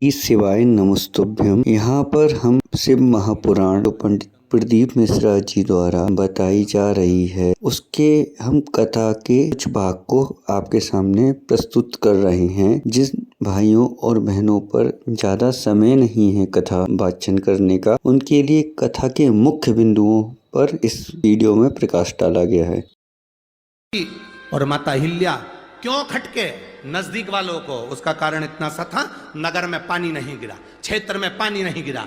इस शिवाय नमस्तुभ्यम। यहाँ पर हम शिव महापुराण जो पंडित प्रदीप मिश्रा जी द्वारा बताई जा रही है उसके हम कथा के कुछ भाग को आपके सामने प्रस्तुत कर रहे हैं। जिस भाइयों और बहनों पर ज्यादा समय नहीं है कथा वाचन करने का, उनके लिए कथा के मुख्य बिंदुओं पर इस वीडियो में प्रकाश डाला गया है। और माता अहिल्या क्यों खटके नजदीक वालों को? उसका कारण इतना सा था, नगर में पानी नहीं गिरा, क्षेत्र में पानी नहीं गिरा।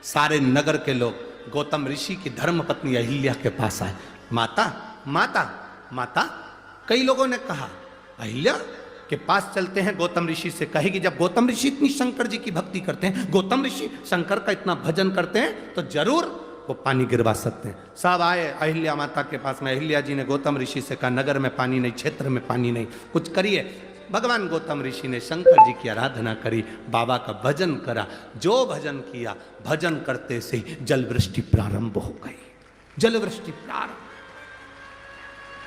सारे नगर के लोग गौतम ऋषि की धर्म पत्नी अहिल्या के पास आए। माता माता माता, कई लोगों ने कहा अहिल्या के पास चलते हैं, गौतम ऋषि से कहेगी। जब गौतम ऋषि इतनी शंकर जी की भक्ति करते हैं, गौतम ऋषि शंकर का इतना भजन करते हैं, तो जरूर वो पानी गिरवा सकते हैं। सब आए अहिल्या माता के पास में। अहिल्या जी ने गौतम ऋषि से कहा नगर में पानी नहीं, क्षेत्र में पानी नहीं, कुछ करिए। भगवान गौतम ऋषि ने शंकर जी की आराधना करी, बाबा का भजन करा। जो भजन किया, भजन करते से ही जल वृष्टि प्रारंभ हो गई। जल वृष्टि प्रारंभ,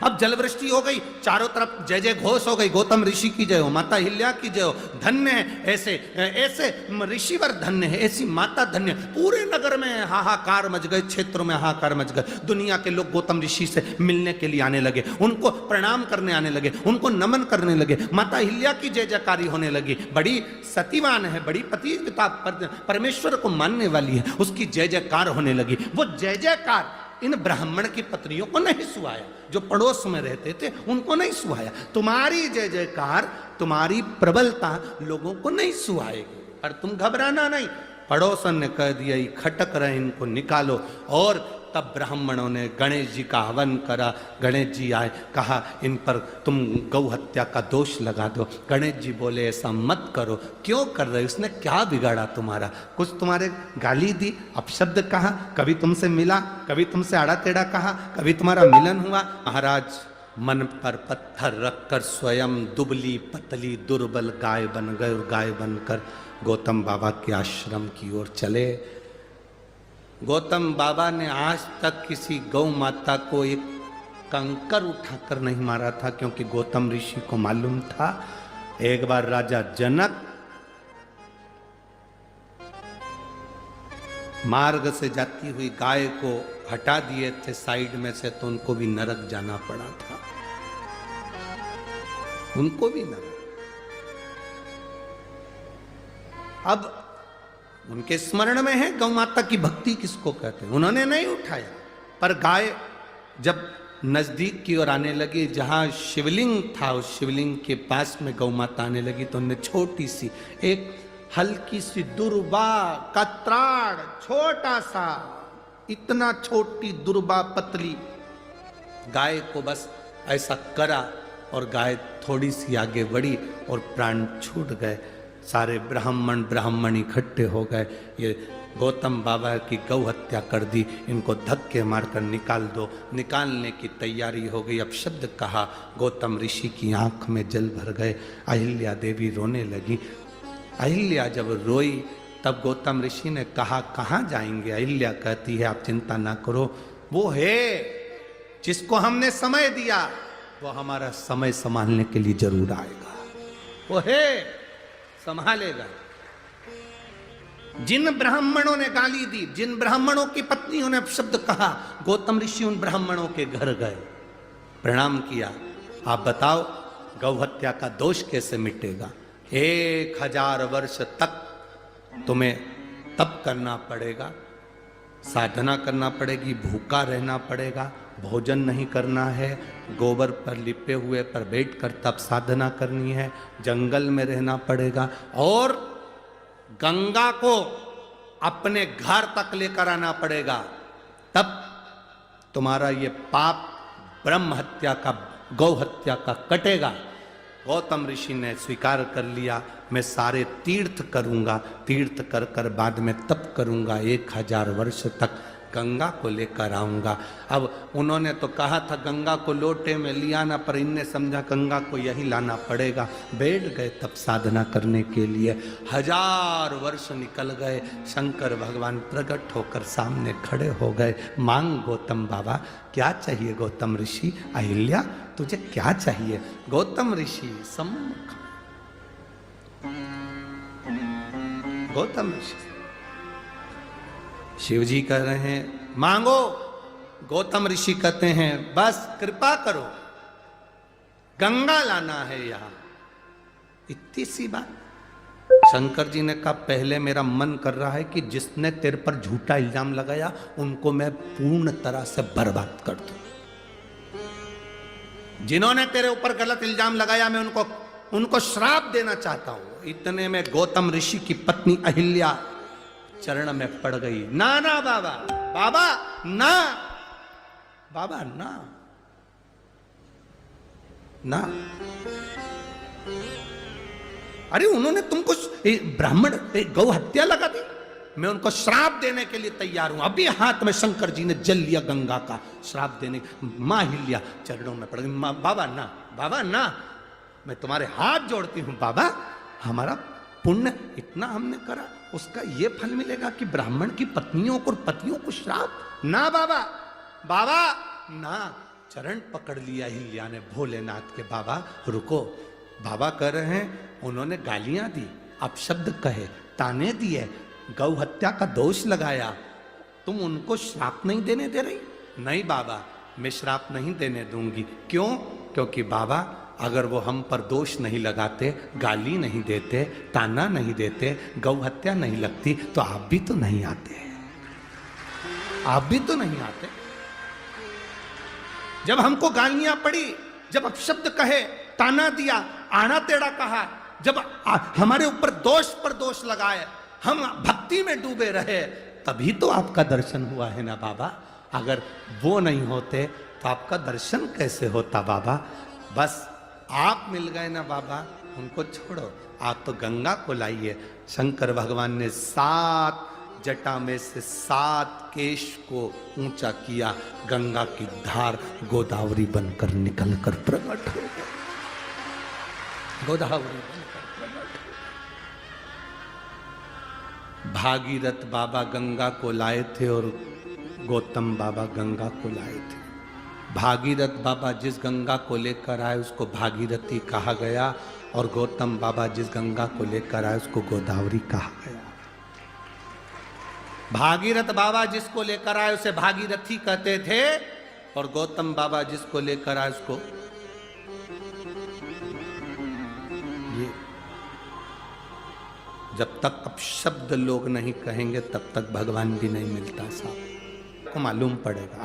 अब जल वृष्टि हो गई, चारों तरफ जय जय घोष हो गई। गौतम ऋषि की जय हो, माता अहिल्या की जय हो। धन्य है ऐसे ऐसे ऋषिवर, धन्य है ऐसी माता, धन्य। पूरे नगर में हाहाकार मच गए, क्षेत्रों में हाहाकार मच गए। दुनिया के लोग गौतम ऋषि से मिलने के लिए आने लगे, उनको प्रणाम करने आने लगे, उनको नमन करने लगे। माता अहिल्या की जय जयकारी होने लगी। बड़ी सतीवान है, बड़ी पतिव्रता, परमेश्वर को मानने वाली है, उसकी जय जयकार होने लगी। वो जय जयकार इन ब्राह्मण की पत्नियों को नहीं सुहाया, जो पड़ोस में रहते थे उनको नहीं सुहाया। तुम्हारी जय जयकार, तुम्हारी प्रबलता लोगों को नहीं सुहाएगी, पर तुम घबराना नहीं। पड़ोसन ने कह दिया ये खटक रहे, इनको निकालो। और तब ब्राह्मणों ने गणेश जी का हवन करा। गणेश जी आए, कहा इन पर तुम गौ हत्या का दोष लगा दो। गणेश जी बोले ऐसा मत करो। क्यों कर रहे? उसने क्या बिगाड़ा तुम्हारा? कुछ तुम्हारे गाली दी, अपशब्द कहा, कभी तुमसे मिला, कभी तुमसे आड़ा टेढ़ा कहा, कभी तुम्हारा मिलन हुआ? महाराज मन पर पत्थर रखकर स्वयं दुबली पतली दुर्बल गाय बन गए और गाय बनकर गौतम बाबा के आश्रम की ओर चले। गौतम बाबा ने आज तक किसी गौ माता को एक कंकर उठाकर नहीं मारा था, क्योंकि गौतम ऋषि को मालूम था एक बार राजा जनक मार्ग से जाती हुई गाय को हटा दिए थे साइड में से, तो उनको भी नरक जाना पड़ा था, उनको भी नरक। अब उनके स्मरण में है गौ माता की भक्ति किसको कहते हैं, उन्होंने नहीं उठाया। पर गाय जब नजदीक की ओर आने लगी, जहां शिवलिंग था, उस शिवलिंग के पास में गौ माता आने लगी, तो उन्हें छोटी सी एक हल्की सी दुर्बा का त्राण, छोटा सा, इतना छोटी दुर्बा पतली गाय को बस ऐसा करा और गाय थोड़ी सी आगे बढ़ी और प्राण छूट गए। सारे ब्राह्मण इकट्ठे हो गए। ये गौतम बाबा की गौ हत्या कर दी, इनको धक्के मारकर निकाल दो। निकालने की तैयारी हो गई। अब शब्द कहा, गौतम ऋषि की आंख में जल भर गए। अहिल्या देवी रोने लगी। अहिल्या जब रोई तब गौतम ऋषि ने कहा कहाँ जाएंगे? अहिल्या कहती है आप चिंता ना करो, वो है जिसको हमने समय दिया, वो हमारा समय संभालने के लिए जरूर आएगा। वो है, संभालेगा। जिन ब्राह्मणों ने गाली दी, जिन ब्राह्मणों की पत्नियों ने शब्द कहा, गौतम ऋषि उन ब्राह्मणों के घर गए, प्रणाम किया। आप बताओ गौ हत्या का दोष कैसे मिटेगा? 1000 वर्ष तक तुम्हें तप करना पड़ेगा, साधना करना पड़ेगी, भूखा रहना पड़ेगा, भोजन नहीं करना है, गोबर पर लिपे हुए पर बैठकर तप साधना करनी है, जंगल में रहना पड़ेगा, और गंगा को अपने घर तक लेकर आना पड़ेगा। तब तुम्हारा ये पाप ब्रह्म हत्या का, गौ हत्या का कटेगा। गौतम ऋषि ने स्वीकार कर लिया, मैं सारे तीर्थ करूंगा, तीर्थ कर कर बाद में तप करूंगा, 1000 वर्ष तक गंगा को लेकर आऊंगा। अब उन्होंने तो कहा था गंगा को लोटे में लिया ना, पर इनने समझा गंगा को यही लाना पड़ेगा। बैठ गए तप साधना करने के लिए। 1000 वर्ष निकल गए। शंकर भगवान प्रकट होकर सामने खड़े हो गए। मांग गौतम बाबा, क्या चाहिए गौतम ऋषि? अहिल्या तुझे क्या चाहिए? गौतम ऋषि सम्मुख गौतम ऋषि। शिव जी कह रहे हैं मांगो, गौतम ऋषि कहते हैं बस कृपा करो, गंगा लाना है यहां। इतनी सी बात। शंकर जी ने कहा पहले मेरा मन कर रहा है कि जिसने तेरे पर झूठा इल्जाम लगाया उनको मैं पूर्ण तरह से बर्बाद कर दूं। जिन्होंने तेरे ऊपर गलत इल्जाम लगाया मैं उनको श्राप देना चाहता हूं। इतने में गौतम ऋषि की पत्नी अहिल्या चरण में पड़ गई। ना ना बाबा, बाबा ना, बाबा ना, ना। अरे उन्होंने तुमको ब्राह्मण गौ हत्या लगा दी, मैं उनको श्राप देने के लिए तैयार हूं। अभी हाथ में शंकर जी ने जल लिया गंगा का, श्राप देने। मां हिल्या चरणों में पड़ गई। बाबा ना, बाबा ना, मैं तुम्हारे हाथ जोड़ती हूं बाबा, हमारा पुण्य इतना हमने करा, उसका ये फल मिलेगा कि ब्राह्मण की पत्नियों को और पतियों को श्राप। ना बाबा, बाबा ना। चरण पकड़ लिया हिल्या ने भोलेनाथ के। बाबा रुको, बाबा कह रहे हैं उन्होंने गालियां दी, अपशब्द कहे, ताने दिए, गौ हत्या का दोष लगाया, तुम उनको श्राप नहीं देने दे रही? नहीं बाबा, मैं श्राप नहीं देने दूंगी। क्यों? क्योंकि बाबा अगर वो हम पर दोष नहीं लगाते, गाली नहीं देते, ताना नहीं देते, गौ हत्या नहीं लगती तो आप भी तो नहीं आते, आप भी तो नहीं आते। जब हमको गालियां पड़ी, जब अपशब्द कहे, ताना दिया, आना टेढ़ा कहा, जब हमारे ऊपर दोष पर दोष लगाए, हम भक्ति में डूबे रहे, तभी तो आपका दर्शन हुआ है ना बाबा। अगर वो नहीं होते तो आपका दर्शन कैसे होता बाबा? बस आप मिल गए ना बाबा, उनको छोड़ो, आप तो गंगा को लाइए। शंकर भगवान ने 7 जटा में से 7 केश को ऊंचा किया, गंगा की धार गोदावरी बनकर निकलकर प्रकट हो गई। गोदावरी बनकर प्रकट। भागीरथ बाबा गंगा को लाए थे और गौतम बाबा गंगा को लाए थे। भागीरथ बाबा जिस गंगा को लेकर आए उसको भागीरथी कहा गया, और गौतम बाबा जिस गंगा को लेकर आए उसको गोदावरी कहा गया। भागीरथ बाबा जिसको लेकर आए उसे भागीरथी कहते थे, और गौतम बाबा जिसको लेकर आए उसको ये। जब तक अपशब्द लोग नहीं कहेंगे तब तक भगवान भी नहीं मिलता साहब, को मालूम पड़ेगा।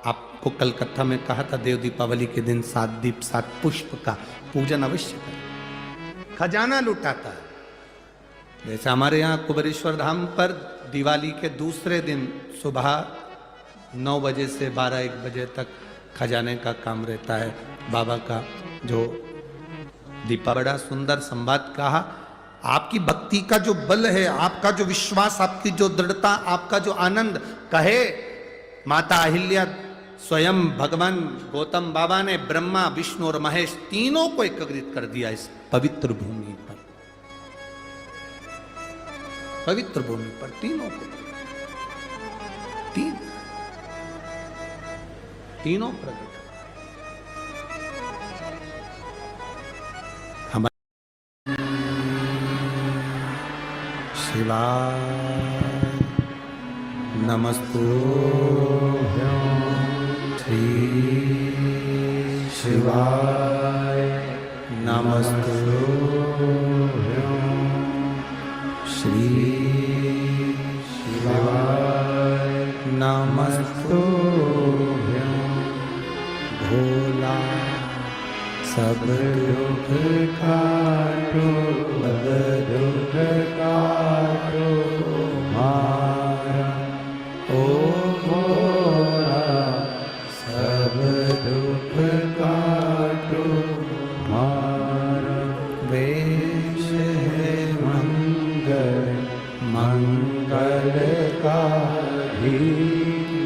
आपको कलकत्ता में कहा था देव दीपावली के दिन 7 दीप 7 पुष्प का पूजन अवश्य करें, खजाना लुटाता है। जैसे हमारे यहाँ कुबेरेश्वर धाम पर दिवाली के दूसरे दिन सुबह 9 बजे से 12-1 बजे तक खजाने का काम रहता है बाबा का। जो दीपा बड़ा सुंदर संवाद कहा, आपकी भक्ति का जो बल है, आपका जो विश्वास, आपकी जो दृढ़ता, आपका जो आनंद, कहे माता अहिल्या स्वयं भगवान गौतम बाबा ने ब्रह्मा विष्णु और महेश तीनों को एकत्रित कर दिया इस पवित्र भूमि पर। पवित्र भूमि पर तीनों को, तीनों प्रकट। हमारे शिवाय नमस्तुभ्यं श्री शिवाय नमस्तुभ्यं श्री शिवाय नमस्तुभ्यं। भोला सब दुख काटो, सब दुख काटो मारा, ओ भोला सब दुख काटो मारा। वेश है मंगल मंगलकारी,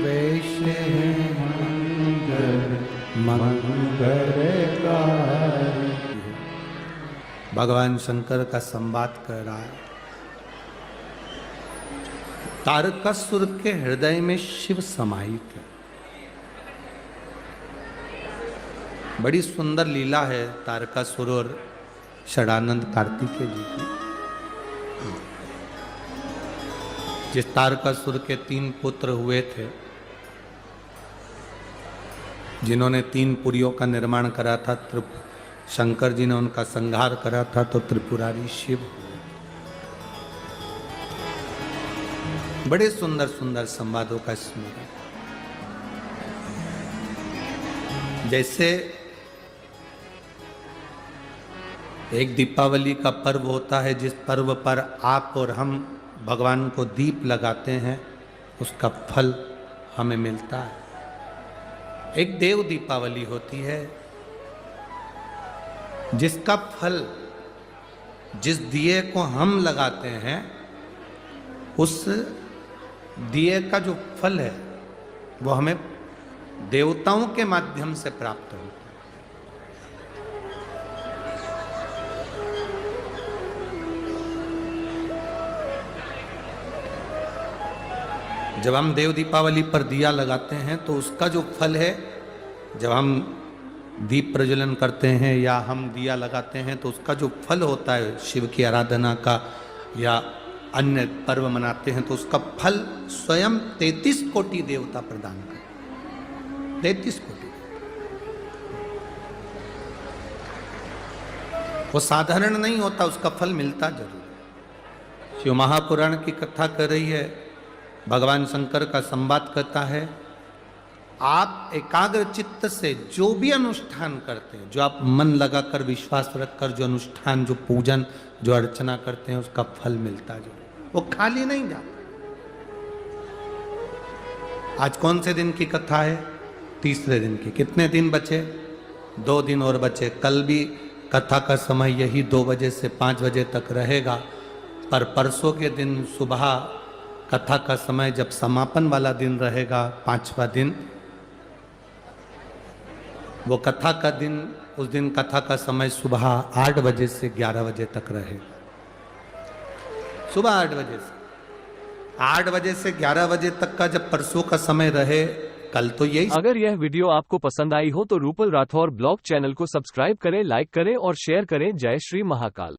वेश है मंगल मंगलकारी। भगवान शंकर का संवाद कर रहा है। तारकासुर के हृदय में शिव समाहित है। बड़ी सुंदर लीला है तारकासुर और षडानंद कार्तिकेय जी की। जिस तारकासुर के 3 पुत्र हुए थे, जिन्होंने 3 पुरियों का निर्माण करा था, शंकर जी ने उनका संहार करा था, तो त्रिपुरारी शिव। बड़े सुंदर सुंदर संवादों का स्मरण। जैसे एक दीपावली का पर्व होता है, जिस पर्व पर आप और हम भगवान को दीप लगाते हैं, उसका फल हमें मिलता है। एक देव दीपावली होती है, जिसका फल, जिस दिए को हम लगाते हैं, उस दिए का जो फल है वो हमें देवताओं के माध्यम से प्राप्त होता है। जब हम देव दीपावली पर दिया लगाते हैं तो उसका जो फल है, जब हम दीप प्रज्वलन करते हैं या हम दिया लगाते हैं तो उसका जो फल होता है शिव की आराधना का या अन्य पर्व मनाते हैं, तो उसका फल स्वयं 33 कोटि देवता प्रदान करते। 33 कोटि। वो साधारण नहीं होता, उसका फल मिलता जरूर है। शिव महापुराण की कथा कर रही है, भगवान शंकर का संवाद करता है। आप एकाग्र चित्त से जो भी अनुष्ठान करते हैं, जो आप मन लगाकर विश्वास रखकर जो अनुष्ठान, जो पूजन, जो अर्चना करते हैं, उसका फल मिलता जो, वो खाली नहीं जाता। आज कौन से दिन की कथा है? तीसरे दिन की। कितने दिन बचे? 2 दिन और बचे। कल भी कथा का समय यही 2 बजे से 5 बजे तक रहेगा, पर परसों के दिन सुबह कथा का समय, जब समापन वाला दिन रहेगा, 5वां दिन, वो कथा का दिन, उस दिन कथा का समय सुबह 8 बजे से 11 बजे तक रहेगा। सुबह 8 बजे से 8 बजे से 11 बजे तक का जब परसों का समय रहे, कल तो यही। अगर यह वीडियो आपको पसंद आई हो तो रूपल राठौर ब्लॉग चैनल को सब्सक्राइब करें, लाइक करें और शेयर करें। जय श्री महाकाल।